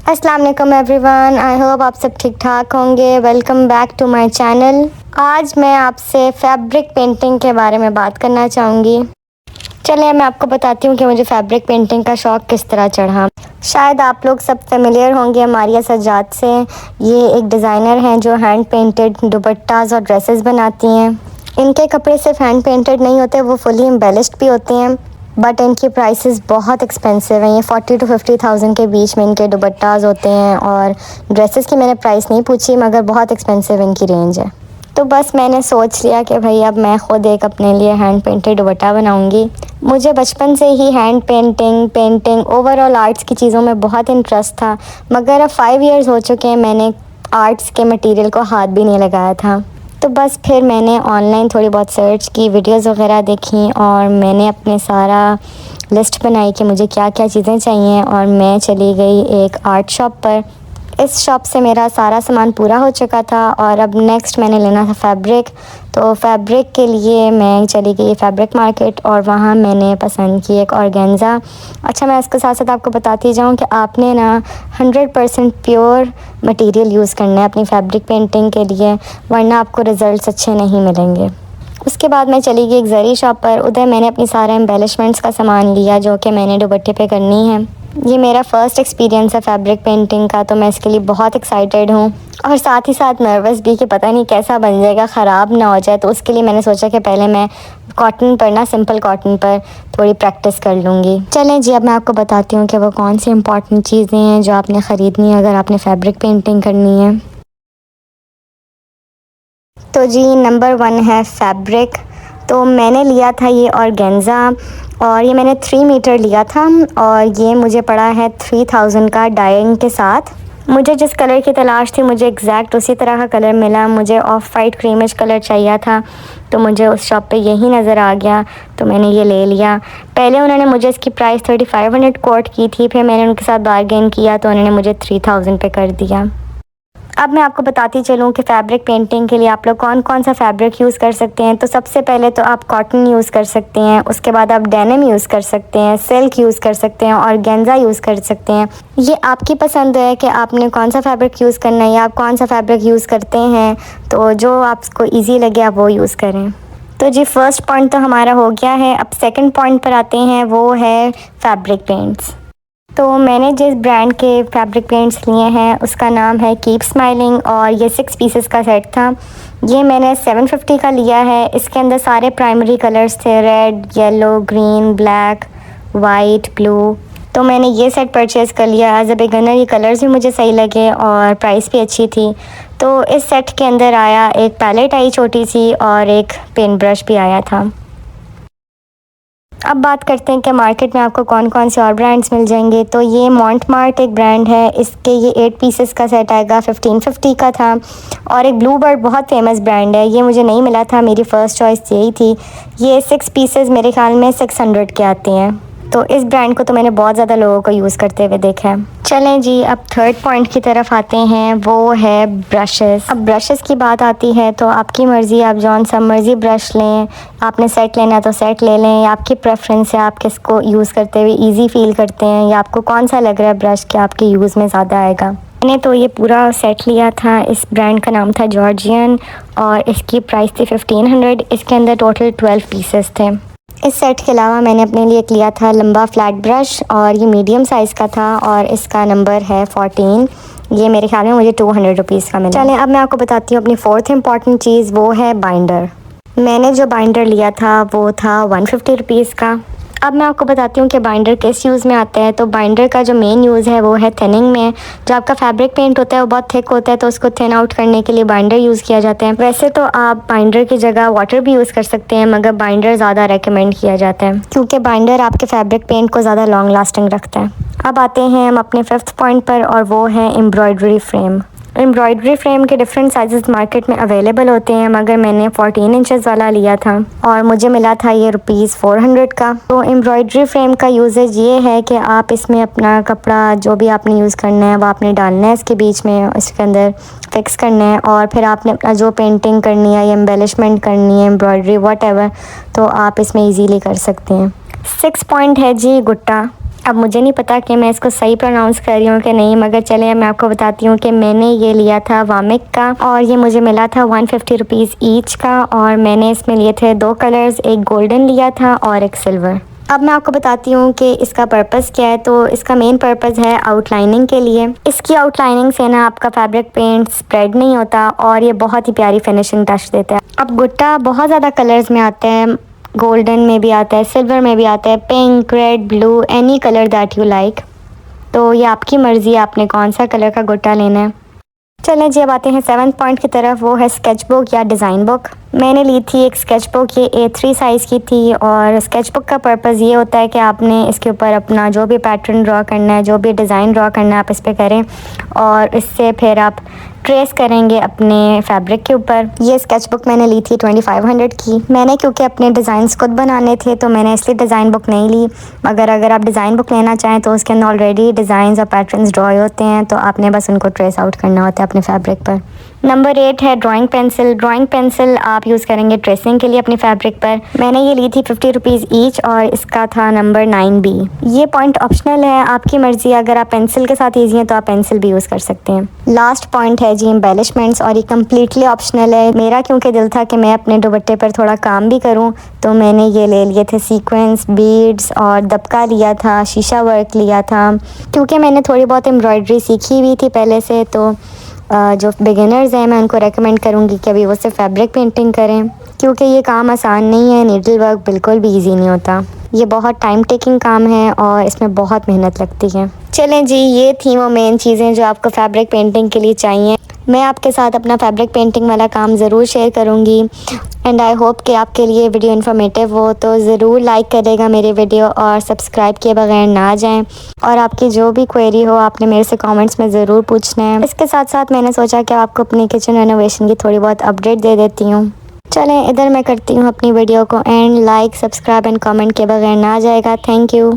अस्सलाम वालेकुम everyone, I hope आप सब ठीक ठाक होंगे। Welcome back to my channel. आज मैं आपसे फैब्रिक पेंटिंग के बारे में बात करना चाहूँगी। चलिए मैं आपको बताती हूँ कि मुझे फैब्रिक पेंटिंग का शौक़ किस तरह चढ़ा। शायद आप लोग सब फेमिलियर होंगे मारिया सज्जाद से। ये एक डिज़ाइनर हैं जो हैंड पेंटेड दुपट्टास और ड्रेसेस बनाती हैं। इनके कपड़े सिर्फ हैंड पेंटेड नहीं होते, वो फुली एम्बेलिश्ड भी होते हैं, बट इनकी प्राइसेस बहुत एक्सपेंसिव हैं। ये 40 to 50,000 के बीच में इनके दुपट्टास होते हैं और ड्रेसेस की मैंने प्राइस नहीं पूछी, मगर बहुत एक्सपेंसिव इनकी रेंज है। तो बस मैंने सोच लिया कि भाई अब मैं ख़ुद एक अपने लिए हैंड पेंटेड दुपट्टा बनाऊंगी। मुझे बचपन से ही हैंड पेंटिंग ओवरऑल आर्ट्स की चीज़ों में बहुत इंटरेस्ट था, मगर अब 5 इयर्स हो चुके हैं मैंने आर्ट्स के मटेरियल को हाथ भी नहीं लगाया था। तो बस फिर मैंने ऑनलाइन थोड़ी बहुत सर्च की, वीडियोज़ वगैरह देखी और मैंने अपने सारा लिस्ट बनाई कि मुझे क्या क्या चीज़ें चाहिए और मैं चली गई एक आर्ट शॉप पर। इस शॉप से मेरा सारा सामान पूरा हो चुका था और अब नेक्स्ट मैंने लेना था फैब्रिक। तो फैब्रिक के लिए मैं चली गई फैब्रिक मार्केट और वहाँ मैंने पसंद की एक ऑर्गेन्जा। अच्छा, मैं इसके साथ साथ आपको बताती जाऊँ कि आपने ना 100% प्योर मटेरियल यूज़ करना है अपनी फैब्रिक पेंटिंग के लिए, वरना आपको रिज़ल्ट्स अच्छे नहीं मिलेंगे। उसके बाद मैं चली गई एक ज़री शॉप पर। उधर मैंने अपनी सारे एम्बेलिशमेंट्स का सामान लिया जो कि मैंने दुपट्टे पे करनी है। ये मेरा फ़र्स्ट एक्सपीरियंस है फैब्रिक पेंटिंग का, तो मैं इसके लिए बहुत एक्साइटेड हूँ और साथ ही साथ नर्वस भी कि पता नहीं कैसा बन जाएगा, ख़राब ना हो जाए। तो उसके लिए मैंने सोचा कि पहले मैं कॉटन पर ना सिंपल कॉटन पर थोड़ी प्रैक्टिस कर लूँगी। चलें जी, अब मैं आपको बताती हूँ कि वो कौन सी इंपॉर्टेंट चीज़ें हैं जो आपने ख़रीदनी है अगर आपने फैब्रिक पेंटिंग करनी है। तो जी, नंबर 1 है फैब्रिक। तो मैंने लिया था ये ऑर्गेन्जा और ये मैंने 3 मीटर लिया था और ये मुझे पड़ा है 3000 का डाइंग के साथ। मुझे जिस कलर की तलाश थी मुझे एग्जैक्ट उसी तरह का कलर मिला। मुझे ऑफ वाइट क्रीमिश कलर चाहिए था, तो मुझे उस शॉप पे यही नज़र आ गया, तो मैंने ये ले लिया। पहले उन्होंने मुझे इसकी प्राइस 3500 कोट की थी, फिर मैंने उनके साथ बारगेन किया तो उन्होंने मुझे 3000 पे कर दिया। अब मैं आपको बताती चलूँ कि फ़ैब्रिक पेंटिंग के लिए आप लोग कौन कौन सा फ़ैब्रिक यूज़ कर सकते हैं। तो सबसे पहले तो आप कॉटन यूज़ कर सकते हैं, उसके बाद आप डेनिम यूज़ कर सकते हैं, सिल्क यूज़ कर सकते हैं और ऑर्गेन्जा यूज़ कर सकते हैं। ये आपकी पसंद है कि आपने कौन सा फ़ैब्रिक यूज़ करना है या आप कौन सा फ़ैब्रिक यूज़ करते हैं, तो जो आपको ईजी लगे आप वो यूज़ करें। तो जी, फर्स्ट पॉइंट तो हमारा हो गया है। अब सेकेंड पॉइंट पर आते हैं, वो है फैब्रिक पेंट्स। तो मैंने जिस ब्रांड के फैब्रिक पेंट्स लिए हैं उसका नाम है कीप स्माइलिंग और ये 6 पीसेस का सेट था। ये मैंने 750 का लिया है। इसके अंदर सारे प्राइमरी कलर्स थे, red, yellow, green, black, white, blue. तो मैंने ये सेट परचेज़ कर लिया एज अ बिगनर। ये कलर्स भी मुझे सही लगे और प्राइस भी अच्छी थी। तो इस सेट के अंदर आया एक पैलेट आई छोटी सी और एक पेन ब्रश भी आया था। अब बात करते हैं कि मार्केट में आपको कौन कौन से और ब्रांड्स मिल जाएंगे। तो ये मॉन्टमार्ट एक ब्रांड है, इसके ये 8 पीसेस का सेट आएगा, 1550 का था। और एक ब्लू बर्ड बहुत फेमस ब्रांड है, ये मुझे नहीं मिला था, मेरी फ़र्स्ट चॉइस यही थी। ये 6 पीसेस मेरे ख्याल में 600 के आते हैं। तो इस ब्रांड को तो मैंने बहुत ज़्यादा लोगों को यूज़ करते हुए देखा है। चलें जी, अब थर्ड पॉइंट की तरफ आते हैं, वो है ब्रशेस। अब ब्रशेस की बात आती है तो आपकी मर्ज़ी, आप जौन सा मर्ज़ी ब्रश लें। आपने सेट लेना तो सेट ले लें, या आपकी प्रेफरेंस है, आप किसको यूज़ करते हुए ईजी फील करते हैं या आपको कौन सा लग रहा है ब्रश के आपके यूज़ में ज़्यादा आएगा। मैंने तो ये पूरा सेट लिया था। इस ब्रांड का नाम था जॉर्जियन और इसकी प्राइस थी 1500। इसके अंदर टोटल 12 पीसेस थे। इस सेट के अलावा मैंने अपने लिए एक लिया था लंबा फ्लैट ब्रश और ये मीडियम साइज़ का था और इसका नंबर है 14। ये मेरे ख्याल में मुझे 200 रुपीज़ का मिला। चलें अब मैं आपको बताती हूँ अपनी फोर्थ इंपॉर्टेंट चीज़, वो है बाइंडर। मैंने जो बाइंडर लिया था वो था 150 रुपीज़ का। अब मैं आपको बताती हूँ कि बाइंडर किस यूज़ में आता है। तो बाइंडर का जो मेन यूज़ है वो है थिनिंग में। जो आपका फैब्रिक पेंट होता है वो बहुत थिक होता है, तो उसको थिन आउट करने के लिए बाइंडर यूज़ किया जाता है। वैसे तो आप बाइंडर की जगह वाटर भी यूज़ कर सकते हैं, मगर बाइंडर ज़्यादा रेकमेंड किया जाता है क्योंकि बाइंडर आपके फैब्रिक पेंट को ज़्यादा लॉन्ग लास्टिंग रखता है। अब आते हैं हम अपने 5th पॉइंट पर और वो है एम्ब्रॉयडरी फ्रेम। एम्ब्रॉयडरी फ्रेम के डिफरेंट साइज़ मार्केट में अवेलेबल होते हैं, मगर मैंने 14 इंचेस वाला लिया था और मुझे मिला था ये ₹400 का। तो एम्ब्रॉयडरी फ्रेम का यूजेज ये है कि आप इसमें अपना कपड़ा जो भी आपने यूज़ करना है वो आपने डालना है इसके बीच में, इसके अंदर फिक्स करना है और फिर आपने अपना जो पेंटिंग करनी है या एम्बेलिशमेंट करनी है, एम्ब्रॉयडरी वट एवर, तो आप इसमें ईजीली कर सकते हैं। 6 पॉइंट है जी गुट्टा। अब मुझे नहीं पता कि मैं इसको सही प्रोनाउंस कर रही हूँ कि नहीं, मगर चले मैं आपको बताती हूँ कि मैंने ये लिया था वामिक का और ये मुझे मिला था 150 रुपीज़ ईच का। और मैंने इसमें लिए थे 2 कलर्स, एक गोल्डन लिया था और एक सिल्वर। अब मैं आपको बताती हूँ कि इसका पर्पस क्या है। तो इसका मेन पर्पस है आउटलाइनिंग के लिए। इसकी आउटलाइनिंग से ना आपका फैब्रिक पेंट स्प्रेड नहीं होता और ये बहुत ही प्यारी फिनिशिंग टच देता है। अब गुट्टा बहुत ज़्यादा कलर्स में आता है, गोल्डन में भी आता है, सिल्वर में भी आता है, pink, red, blue, any colour that you like. तो ये आपकी मर्ज़ी है आपने कौन सा कलर का गुट्टा लेना है। चलें जी अब आते हैं 7th पॉइंट की तरफ, वो है स्केच बुक या डिज़ाइन बुक। मैंने ली थी एक स्केच बुक, ये A3 साइज़ की थी। और स्केच बुक का पर्पज़ ये होता है कि आपने इसके ऊपर अपना जो भी पैटर्न ड्रॉ करना है, जो भी डिज़ाइन ड्रॉ करना है, आप इस पर करें और इससे फिर आप ट्रेस करेंगे अपने फैब्रिक के ऊपर। ये स्केच बुक मैंने ली थी 2500 की। मैंने क्योंकि अपने डिज़ाइंस खुद बनाने थे तो मैंने इसलिए डिज़ाइन बुक नहीं ली, मगर अगर आप डिज़ाइन बुक लेना चाहें तो उसके अंदर ऑलरेडी डिज़ाइंस और पैटर्न्स ड्रॉ होते हैं, तो आपने बस उनको ट्रेस आउट करना होता है अपने फैब्रिक पर। नंबर 8 है ड्राइंग पेंसिल। ड्राइंग पेंसिल आप यूज़ करेंगे ट्रेसिंग के लिए अपनी फैब्रिक पर। मैंने ये ली थी 50 रुपीज़ ईच और इसका था नंबर 9B। ये पॉइंट ऑप्शनल है, आपकी मर्ज़ी है, अगर आप पेंसिल के साथ ईजी हैं तो आप पेंसिल भी यूज़ कर सकते हैं। लास्ट पॉइंट है जी एम्बेलिशमेंट्स, और ये कम्प्लीटली ऑप्शनल है। मेरा क्योंकि दिल था कि मैं अपने दुपट्टे पर थोड़ा काम भी करूँ तो मैंने ये ले लिए थे सीक्वेंस, बीड्स और दबका लिया था, शीशा वर्क लिया था। क्योंकि मैंने थोड़ी बहुत एम्ब्रॉयडरी सीखी हुई थी पहले से, तो जो बिगिनर्स हैं मैं उनको रेकमेंड करूँगी कि अभी वो सिर्फ फैब्रिक पेंटिंग करें, क्योंकि ये काम आसान नहीं है। नीडल वर्क बिल्कुल भी इजी नहीं होता, ये बहुत टाइम टेकिंग काम है और इसमें बहुत मेहनत लगती है। चलें जी, ये थी वो मेन चीज़ें जो आपको फैब्रिक पेंटिंग के लिए चाहिए। मैं आपके साथ अपना फैब्रिक पेंटिंग वाला काम ज़रूर शेयर करूँगी एंड आई होप कि आपके लिए वीडियो इन्फॉर्मेटिव हो। तो ज़रूर लाइक करेगा मेरे वीडियो और सब्सक्राइब किए बगैर ना जाएं। और आपकी जो भी क्वेरी हो आपने मेरे से कमेंट्स में ज़रूर पूछना है। इसके साथ साथ मैंने सोचा कि आपको अपनी किचन रेनोवेशन की थोड़ी बहुत अपडेट दे देती हूँ। चलें इधर मैं करती हूँ अपनी वीडियो को and. Like, subscribe and comment के बगैर ना जाएगा। Thank you.